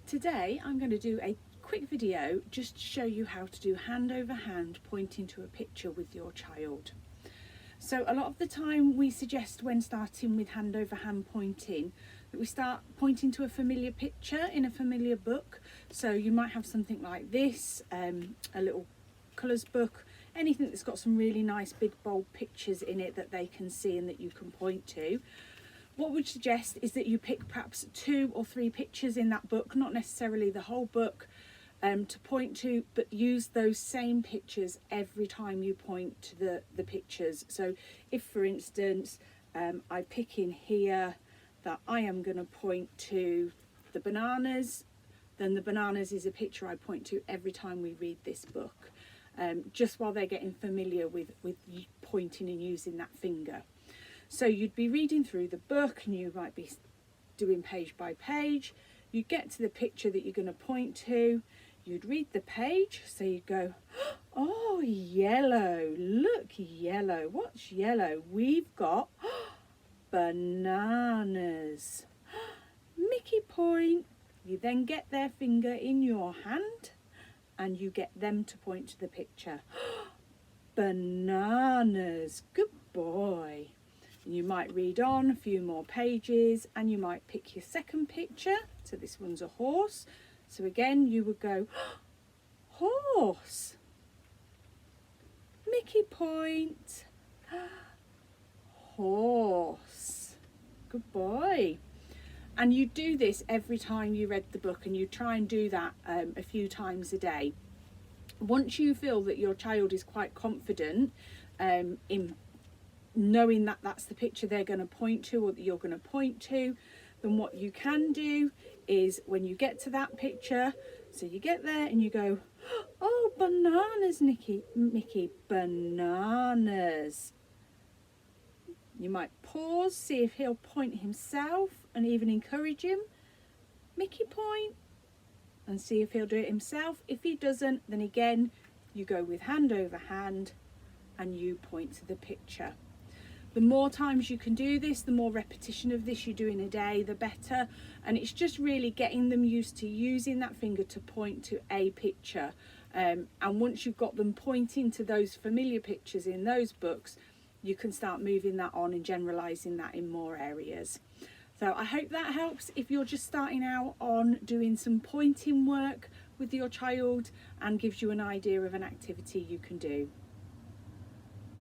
Today I'm going to do a quick video just to show you how to do hand over hand pointing to a picture with your child. So a lot of the time we suggest when starting with hand over hand pointing that we start pointing to a familiar picture in a familiar book. So you might have something like this, a little colours book, anything that's got some really nice big bold pictures in it that they can see and that you can point to. What we'd suggest is that you pick perhaps 2 or 3 pictures in that book, not necessarily the whole book, to point to, but use those same pictures every time you point to the pictures. So if, for instance, I pick in here that I am going to point to the bananas, then the bananas is a picture I point to every time we read this book, just while they're getting familiar with pointing and using that finger. So you'd be reading through the book and you might be doing page by page. You get to the picture that you're going to point to. You'd read the page, so you go, oh, yellow, look, yellow. What's yellow? We've got bananas. Mickey point. You then get their finger in your hand and you get them to point to the picture. Bananas. Good boy. And you might read on a few more pages and you might pick your second picture. So this one's a horse. So again, you would go, horse, Mickey point, horse, good boy. And you do this every time you read the book, and you try and do that a few times a day. Once you feel that your child is quite confident in knowing that that's the picture they're going to point to or that you're going to point to, then what you can do is when you get to that picture, so you get there and you go, oh, bananas, Mickey, bananas. You might pause, see if he'll point himself and even encourage him. Mickey point, and see if he'll do it himself. If he doesn't, then again, you go with hand over hand and you point to the picture. The more times you can do this, the more repetition of this you do in a day, the better. And it's just really getting them used to using that finger to point to a picture. And once you've got them pointing to those familiar pictures in those books, you can start moving that on and generalising that in more areas. So I hope that helps if you're just starting out on doing some pointing work with your child and gives you an idea of an activity you can do.